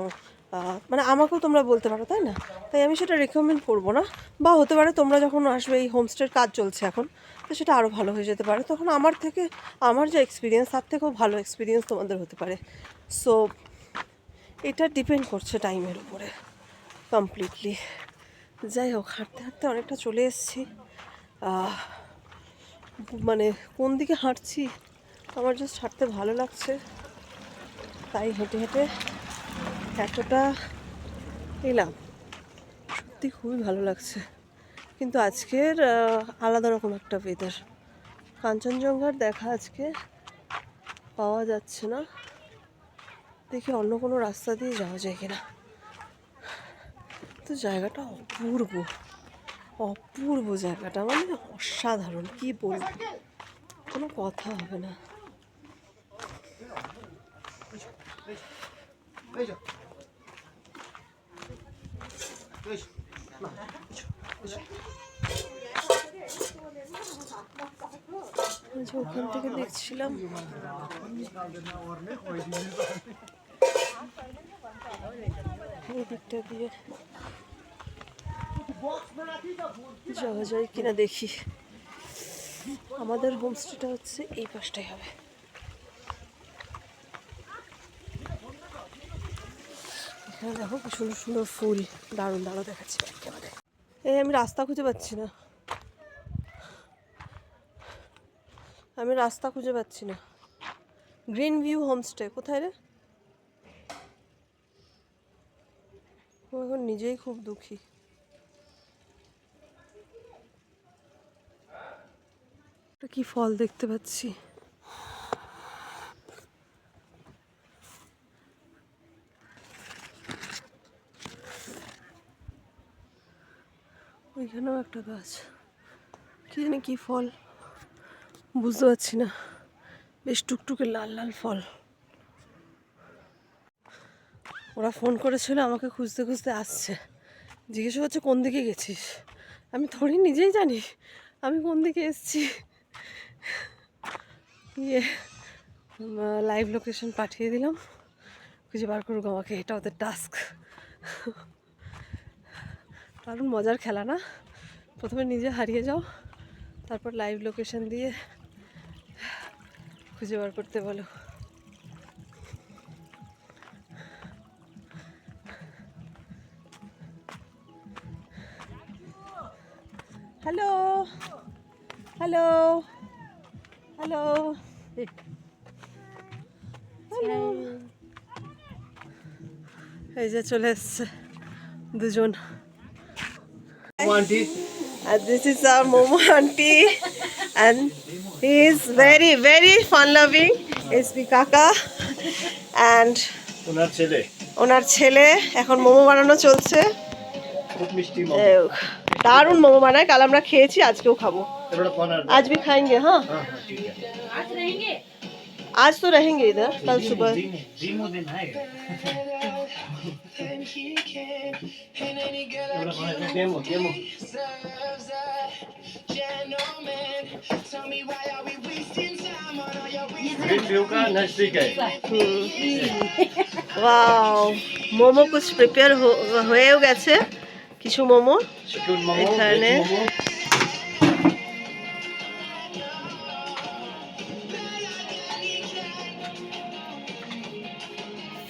মানে আমাকেও তোমরা বলতে পারো, তাই না? তাই আমি সেটা রেকমেন্ড করবো না। বা হতে পারে তোমরা যখন আসবে, এই হোমস্টের কাজ চলছে এখন, তো সেটা আরও ভালো হয়ে যেতে পারে, তখন আমার যে এক্সপিরিয়েন্স তার থেকেও ভালো এক্সপিরিয়েন্স তোমাদের হতে পারে। সো এটা ডিপেন্ড করছে টাইমের উপরে কমপ্লিটলি। যাই হোক, হাঁটতে হাঁটতে অনেকটা চলে এসেছি। মানে কোন দিকে হাঁটছি, আমার জাস্ট হাঁটতে ভালো লাগছে, তাই হেঁটে হেঁটে এতটা এলাম। সত্যি খুবই ভালো লাগছে, কিন্তু আজকের আলাদা রকম একটা ওয়েদার। কাঞ্চনজঙ্ঘার দেখা আজকে পাওয়া যাচ্ছে না, দেখি অন্য কোনো রাস্তা দিয়ে যাওয়া যায় কিনা। তো জায়গাটা অপূর্ব, অপূর্ব জায়গাটা, মানে অসাধারণ, কি বলবো, কোনো কথা হবে না। ওখান থেকে দেখছিলাম এই দিকটা দিয়ে যাওয়া যায় কিনা দেখি। আমাদের হোমস্টেটা হচ্ছে এই পাশটাই হবে। এখানে দেখো কি সুন্দর সুন্দর ফুল, দারুণ দারুণ দেখাচ্ছে একেবারে। এই আমি রাস্তা খুঁজে পাচ্ছি না, আমি রাস্তা খুঁজে পাচ্ছি না। গ্রিন ভিউ হোমস্টে কোথায় রে? ও এখন নিজেই খুব দুঃখী। একটা কি ফল দেখতে পাচ্ছি। ওইখানেও একটা গাছ, কি জানি কি ফল বুঝতে পারছি না, বেশ টুকটুকে লাল লাল ফল। ওরা ফোন করেছিল আমাকে খুঁজতে খুঁজতে আসছে, জিজ্ঞেস করছে কোন দিকে গেছিস। আমি থোড়ি নিজেই জানি আমি কোন দিকে এসেছি। ইয়ে লাইভ লোকেশন পাঠিয়ে দিলাম, খুঁজে বার করুক আমাকে, এটা ওদের টাস্ক। কারণ মজার খেলা না, প্রথমে নিজে হারিয়ে যাও, তারপর লাইভ লোকেশন দিয়ে খুঁজে বার করতে বলো। হ্যালো হ্যালো হ্যালো হ্যালো, এই যে চলে এসছে দুজন। And this is our Momo auntie, and he is very very fun loving. SB Kaka and ওনার ছেলে এখন মোমো বানানো চলছে। দারুণ মোমো বানায়, কাল আমরা খেয়েছি, আজকেও খাবো। आज भी खाएंगे। हाँ आज तो रहेंगे इधर, कल सुबह। ওয়াও, মোমো কুছ প্রিপেয়ার হয়েও গেছে, কিছু মোমো এখানে।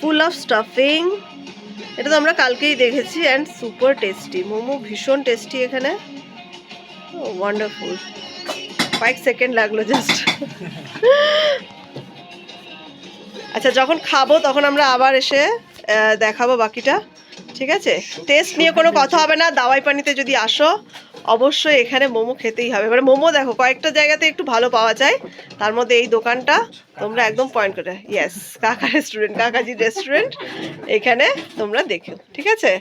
ফুল অফ স্টাফিং, এটা তো আমরা কালকেই দেখেছি। অ্যান্ড সুপার টেস্টি মোমো, ভীষণ টেস্টি এখানে, ওয়ান্ডারফুল। 5 সেকেন্ড লাগলো জাস্ট। আচ্ছা, যখন খাবো তখন আমরা আবার এসে দেখাবো বাকিটা, ঠিক আছে? টেস্ট নিয়ে কোনো কথা হবে না। দাওয়াই পানিতে যদি আসো অবশ্যই এখানে মোমো খেতেই হবে। এবারে মোমো দেখো কয়েকটা জায়গাতে একটু ভালো পাওয়া যায়, তার মধ্যে এই দোকানটা তোমরা একদম পয়েন্ট করে, ইয়েস কাকা রেস্টুরেন্ট, কাকাজি রেস্টুরেন্ট, এখানে তোমরা দেখো, ঠিক আছে?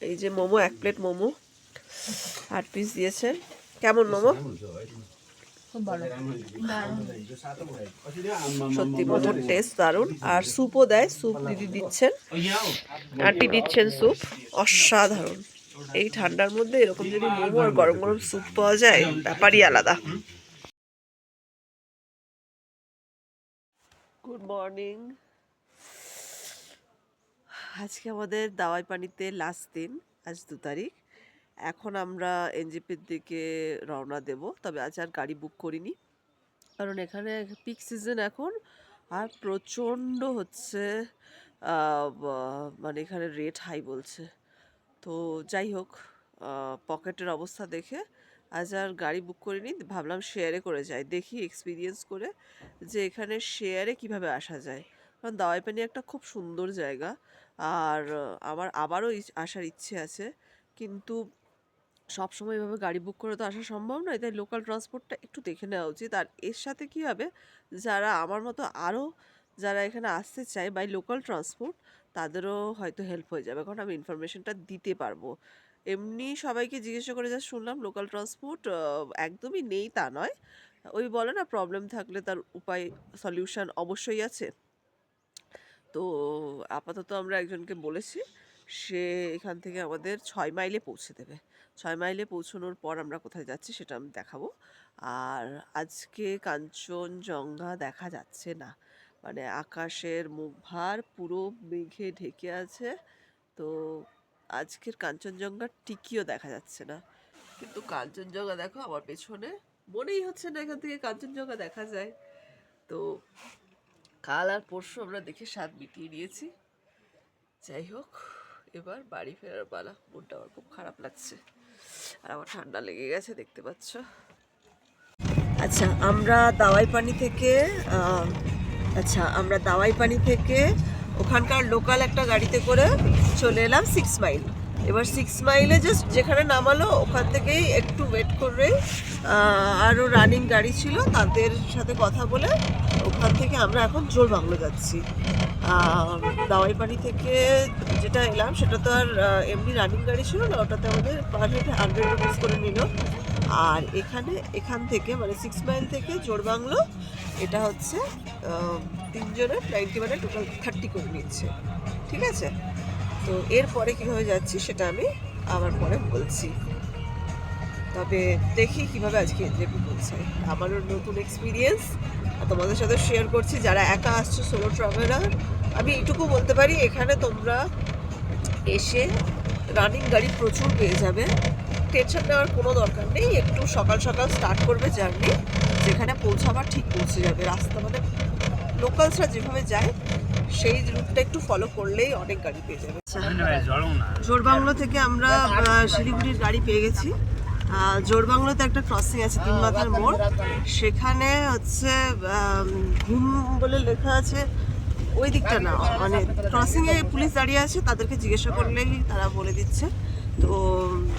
এই যে মোমো, 1 প্লেট মোমো 8 পিস দিয়েছে। কেমন মোমো? সত্যি মোমোর টেস্ট দারুণ। আর স্যুপও দেয়, স্যুপ দিদি দিচ্ছেন, আন্টি দিচ্ছেন স্যুপ, অসাধারণ। এই ঠান্ডার মধ্যে এরকম যদি মোমো আর গরম গরম স্যুপ পাওয়া যায়, ব্যাপারই আলাদা। Good morning. আজকে আমাদের দাওয়াই পানিতে লাস্ট দিন, আজ 2 তারিখ। এখন আমরা এনজেপির দিকে রওনা দেব, তবে আজ আর গাড়ি বুক করিনি, কারণ এখানে পিক সিজন এখন, আর প্রচণ্ড হচ্ছে মানে এখানে রেট হাই বলছে। তো যাই হোক, পকেটের অবস্থা দেখে আজ আর গাড়ি বুক করিনি, ভাবলাম শেয়ারে করে যাই, দেখি এক্সপিরিয়েন্স করে যে এখানে শেয়ারে কিভাবে আসা যায়। কারণ দাওয়াই পানি একটা খুব সুন্দর জায়গা, আর আমার আবারও আসার ইচ্ছে আছে, কিন্তু সবসময় এভাবে গাড়ি বুক করে তো আসা সম্ভব নয়, তাই লোকাল ট্রান্সপোর্টটা একটু দেখে নেওয়া উচিত। আর এর সাথে কী হবে, যারা আমার মতো আরও যারা এখানে আসতে চায় বাই লোকাল ট্রান্সপোর্ট, তাদেরও হয়তো হেল্প হয়ে যাবে, কারণ আমি ইনফরমেশনটা দিতে পারবো। এমনি সবাইকে জিজ্ঞাসা করে যা শুনলাম, লোকাল ট্রান্সপোর্ট একদমই নেই তা নয়, ওই বলে না প্রবলেম থাকলে তার উপায়, সলিউশন অবশ্যই আছে। তো আপাতত আমরা একজনকে বলেছি, সে এখান থেকে আমাদের 6 মাইলে পৌঁছে দেবে। 6 মাইলে পৌঁছানোর পর আমরা কোথায় যাচ্ছি সেটা আমি দেখাবো। আর আজকে কাঞ্চনজঙ্ঘা দেখা যাচ্ছে না, মানে আকাশের মুখভার পুরো মেঘে ঢেকে আছে, তো আজকের কাঞ্চনজঙ্ঘার টিকিও দেখা যাচ্ছে না। কিন্তু কাঞ্চনজঙ্ঘা দেখো আমার পেছনে, মনেই হচ্ছে না এখান থেকে কাঞ্চনজঙ্ঘা দেখা যায়। তো কাল আর পরশু আমরা দেখে স্বাদ মিটিয়ে নিয়েছি। যাই হোক, এবার বাড়ি ফেরার পালা। মনটা আমার খুব খারাপ লাগছে। আর আমার ঠান্ডা লেগে গেছে দেখতে পাচ্ছ। আচ্ছা আমরা দাওয়াই পানি থেকে ওখানকার লোকাল একটা গাড়িতে করে চলে এলাম 6 মাইল। এবার 6 মাইলে জাস্ট যেখানে নামালো ওখান থেকেই একটু ওয়েট করে আরও রানিং গাড়ি ছিল তাদের সাথে কথা বলে ওখান থেকে আমরা এখন জোড়বাংলো যাচ্ছি। দাওয়াই পানি থেকে যেটা এলাম সেটা তো আর এমনি রানিং গাড়ি ছিল না, ওটাতে আমাদের পার হেড 100 রুপিস করে নিল। আর এখান থেকে মানে 6 মাইল থেকে জোড়বাংলো এটা হচ্ছে 3 জনের 90 মানে টোটাল 30 করে নিচ্ছে, ঠিক আছে। তো এরপরে কীভাবে যাচ্ছি সেটা আমি আবার পরে বলছি, তবে দেখি কীভাবে আজকে এনজেপি পৌঁছাই। আমারও নতুন এক্সপিরিয়েন্স তোমাদের সাথে শেয়ার করছি। যারা একা আসছো সোলো ট্রাভেলার, আমি এইটুকু বলতে পারি এখানে তোমরা এসে রানিং গাড়ি প্রচুর পেয়ে যাবে, টেনশন নেওয়ার কোনো দরকার নেই। একটু সকাল সকাল স্টার্ট করবে জার্নি, যেখানে পৌঁছাবার ঠিক পৌঁছে যাবে। রাস্তা মানে লোকালসরা যেভাবে যায় সেই রুটটা একটু ফলো করলেই অনেক গাড়ি পেয়ে যাবে। জোড়বাংলো থেকে আমরা শিলিগুড়ির গাড়ি পেয়ে গেছি। জোড়বাংলোতে একটা ক্রসিং আছে 3 মাথার মোড়, সেখানে হচ্ছে ঘুম বলে লেখা আছে, ওই দিকটা না, মানে ক্রসিংয়ে পুলিশ দাঁড়িয়ে আছে, তাদেরকে জিজ্ঞাসা করলেই তারা বলে দিচ্ছে। তো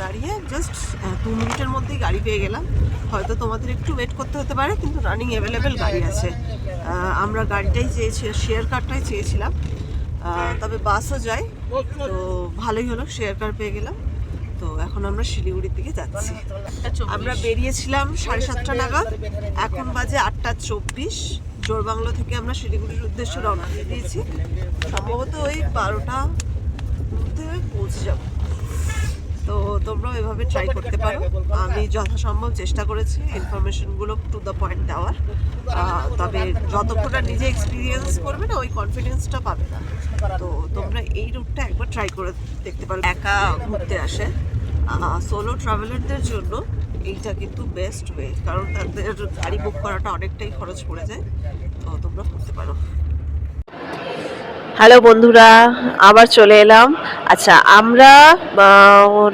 দাঁড়িয়ে জাস্ট 2 মিনিটের মধ্যেই গাড়ি পেয়ে গেলাম। হয়তো তোমাদের একটু ওয়েট করতে হতে পারে, কিন্তু রানিং অ্যাভেলেবেল গাড়ি আছে। আমরা গাড়িটাই চেয়েছিলাম, শেয়ার কারটাই চেয়েছিলাম, তবে বাসও যায়, তো ভালোই হলো, শেয়ার কার পেয়ে গেলাম। তো এখন আমরা শিলিগুড়ির দিকে যাচ্ছি। আমরা বেরিয়েছিলাম 7:30 নাগাদ, এখন বাজে 8:24। জোড়বাংলো থেকে আমরা শিলিগুড়ির উদ্দেশ্যে রওনা দিয়ে দিয়েছি। সম্ভবত ওই 12টার মধ্যে পৌঁছে যাব। তো তোমরাও এভাবে ট্রাই করতে পারো। আমি যথাসম্ভব চেষ্টা করেছি ইনফরমেশনগুলো টু দ্য পয়েন্ট দেওয়ার, তবে যতক্ষণ না নিজে এক্সপিরিয়েন্স করবে না ওই কনফিডেন্সটা পাবে না। তো তোমরা এই রুটটা একবার ট্রাই করে দেখতে পারো। একা ঘুরতে আসে সোলো ট্রাভেলারদের জন্য এইটা কিন্তু বেস্ট ওয়ে, কারণ তাদের গাড়ি বুক করাটা অনেকটাই খরচ পড়ে যায়। তো তোমরা করতে পারো। হ্যালো বন্ধুরা, আবার চলে এলাম। আচ্ছা, আমরা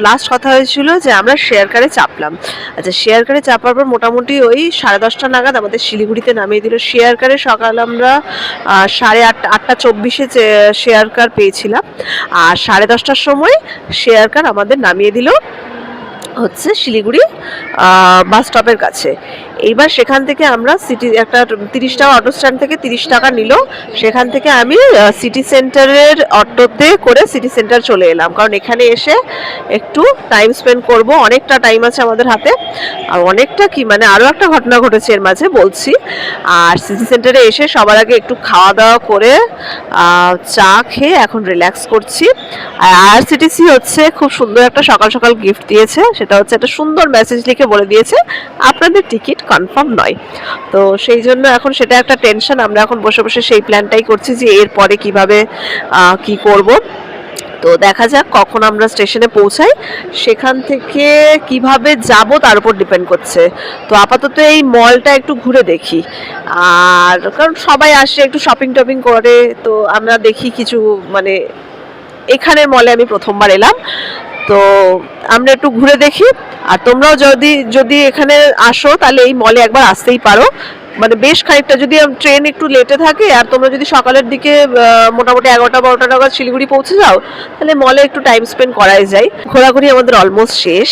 লাস্ট কথা হয়েছিল যে আমরা শেয়ার কারে চাপলাম। আচ্ছা, শেয়ার কারে চাপার পর মোটামুটি ওই 10:30 নাগাদ আমাদের শিলিগুড়িতে নামিয়ে দিল। শেয়ার কারে সকাল আমরা 8:24 শেয়ার কার পেয়েছিলাম, আর 10:30টার সময় শেয়ার কার আমাদের নামিয়ে দিল হচ্ছে শিলিগুড়ি বাস স্টপের কাছে। এইবার সেখান থেকে আমরা একটা 30 টাকা অটো স্ট্যান্ড থেকে 30 টাকা নিল। সেখান থেকে আমি সিটি সেন্টারের অটোতে করে সিটি সেন্টার চলে এলাম, কারণ এখানে এসে একটু টাইম স্পেন্ড করব। অনেকটা টাইম আছে আমাদের হাতে, আর অনেকটা কি মানে আরও একটা ঘটনা ঘটেছে এর মাঝে বলছি। আর সিটি সেন্টারে এসে সবার আগে একটু খাওয়া দাওয়া করে চা খেয়ে এখন রিল্যাক্স করছি। আর আরসিটিসি হচ্ছে খুব সুন্দর একটা সকাল সকাল গিফট দিয়েছে, সেটা হচ্ছে একটা সুন্দর মেসেজ লিখে বলে দিয়েছে আপনাদের টিকিট কনফার্ম নয়। তো সেই জন্য এখন সেটা একটা টেনশন। আমরা এখন বসে বসে সেই প্ল্যানটাই করছি যে এরপরে কিভাবে কি করব। তো দেখা যাক কখন আমরা স্টেশনে পৌঁছাই, সেখান থেকে কিভাবে যাব তার উপর ডিপেন্ড করছে। তো আপাতত এই মলটা একটু ঘুরে দেখি, আর কারণ সবাই আসে একটু শপিং টপিং করে, তো আমরা দেখি কিছু মানে এখানের মলে আমি প্রথমবার এলাম, তো আমরা একটু ঘুরে দেখি। আর তোমরাও যদি এখানে আসো তাহলে এই মলে একবার আসতেই পারো। মানে বেশ খানিকটা, যদি ট্রেন একটু লেটে থাকে আর তোমরা যদি সকালের দিকে মোটামুটি 11টা-12টা নাগাদ শিলিগুড়ি পৌঁছে যাও, তাহলে মলে একটু টাইম স্পেন্ড করাই যায়। ঘোরাঘুরি আমাদের অলমোস্ট শেষ।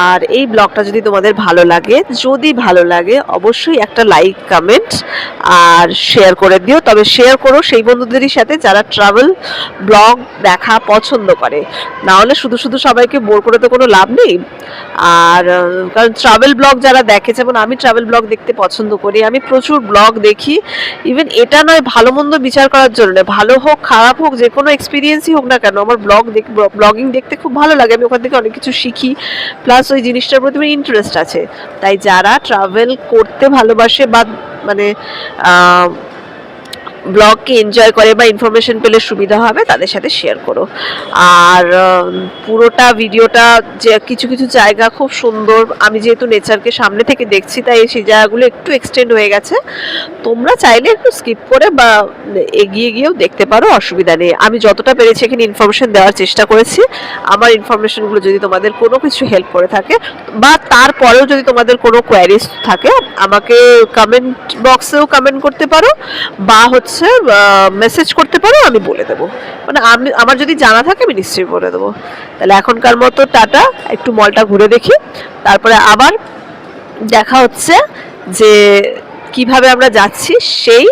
আর এই ব্লগটা যদি তোমাদের ভালো লাগে অবশ্যই একটা লাইক, কমেন্ট আর শেয়ার করে দিও। তবে শেয়ার করো সেই বন্ধুদেরই সাথে যারা ট্রাভেল ব্লগ দেখা পছন্দ করে, না হলে শুধু শুধু সবাইকে বোর করে তো কোনো লাভ নেই। আর কারণ ট্রাভেল ব্লগ যারা দেখে, যেমন আমি ট্রাভেল ব্লগ দেখতে পছন্দ করি, আমি প্রচুর ব্লগ দেখি। ইভেন এটা নয় ভালো মন্দ বিচার করার জন্য, ভালো হোক খারাপ হোক, যে কোনো এক্সপিরিয়েন্সই হোক না কেন, আমার ব্লগিং দেখতে খুব ভালো লাগে। আমি ওখান থেকে অনেক কিছু শিখি, প্লাস ওই জিনিসটার প্রতি আমার ইন্টারেস্ট আছে। তাই যারা ট্রাভেল করতে ভালোবাসে বা মানে ব্লগকে এনজয় করে বা ইনফরমেশন পেলে সুবিধা হবে তাদের সাথে শেয়ার করো। আর পুরোটা ভিডিওটা যে কিছু কিছু জায়গা খুব সুন্দর, আমি যেহেতু নেচারকে সামনে থেকে দেখছি তাই সেই জায়গাগুলো একটু এক্সটেন্ড হয়ে গেছে। তোমরা চাইলে একটু স্কিপ করে বা এগিয়ে গিয়েও দেখতে পারো, অসুবিধা নেই। আমি যতটা পেরেছি এখানে ইনফরমেশন দেওয়ার চেষ্টা করেছি। আমার ইনফরমেশনগুলো যদি তোমাদের কোনো কিছু হেল্প করে থাকে বা তারপরেও যদি তোমাদের কোনো কোয়ারিজ থাকে আমাকে কমেন্ট বক্সেও কমেন্ট করতে পারো বা হচ্ছে মেসেজ করতে পারো, আমি বলে দেবো। মানে আমার যদি জানা থাকে আমি নিশ্চয়ই বলে দেবো। তাহলে এখনকার মতো টাটা, একটু মলটা ঘুরে দেখি, তারপরে আবার দেখা হচ্ছে যে কিভাবে আমরা যাচ্ছি সেই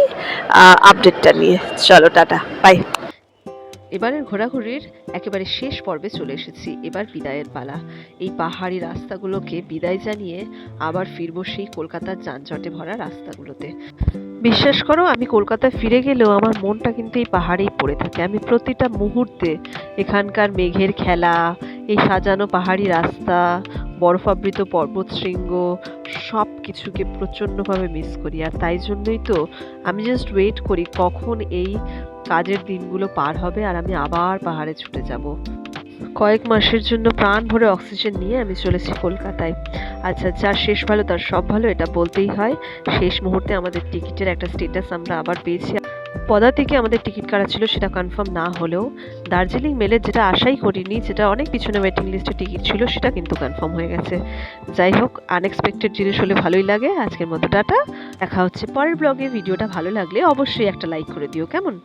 আপডেটটা নিয়ে। চলো টাটা, বাই। এবারের ঘোরাঘুরির একেবারে শেষ পর্বে চলে এসেছি। এবার বিদায়ের পালা। এই পাহাড়ি রাস্তাগুলোকে বিদায় জানিয়ে আবার ফিরবো সেই কলকাতার যানজটে ভরা রাস্তাগুলোতে। বিশ্বাস করো, আমি কলকাতায় ফিরে গেলেও আমার মনটা কিন্তু এই পাহাড়েই পড়ে থাকে। আমি প্রতিটা মুহূর্তে এখানকার মেঘের খেলা, এই সাজানো পাহাড়ি রাস্তা, বরফাবৃত পর্বতশৃঙ্গ সব কিছুকে প্রচণ্ডভাবে মিস করি। আর তাই জন্যই তো আমি জাস্ট ওয়েট করি কখন এই কাজের দিনগুলো পার হবে আর আমি আবার পাহাড়ে ছুটে যাব। কয়েক মাসের জন্য প্রাণ ভরে অক্সিজেন নিয়ে আমি চলেছি কলকাতায়। আচ্ছা, যার শেষ ভালো তার সব ভালো, এটা বলতেই হয়। শেষ মুহূর্তে আমাদের টিকিটের একটা স্টেটাস আমরা আবার পেয়েছি। পদা থেকে আমাদের টিকিট কাটা ছিল, সেটা কনফার্ম না হলেও দার্জিলিং মেলের যেটা আশাই করিনি, যেটা অনেক পিছনে ওয়েটিং লিস্টে টিকিট ছিল, সেটা কিন্তু কনফার্ম হয়ে গেছে। যাই হোক, আনএক্সপেক্টেড জিনিস হলে ভালোই লাগে। আজকের মতো টাটা, দেখা হচ্ছে পরের ব্লগে। ভিডিওটা ভালো লাগলে অবশ্যই একটা লাইক করে দিও, কেমন?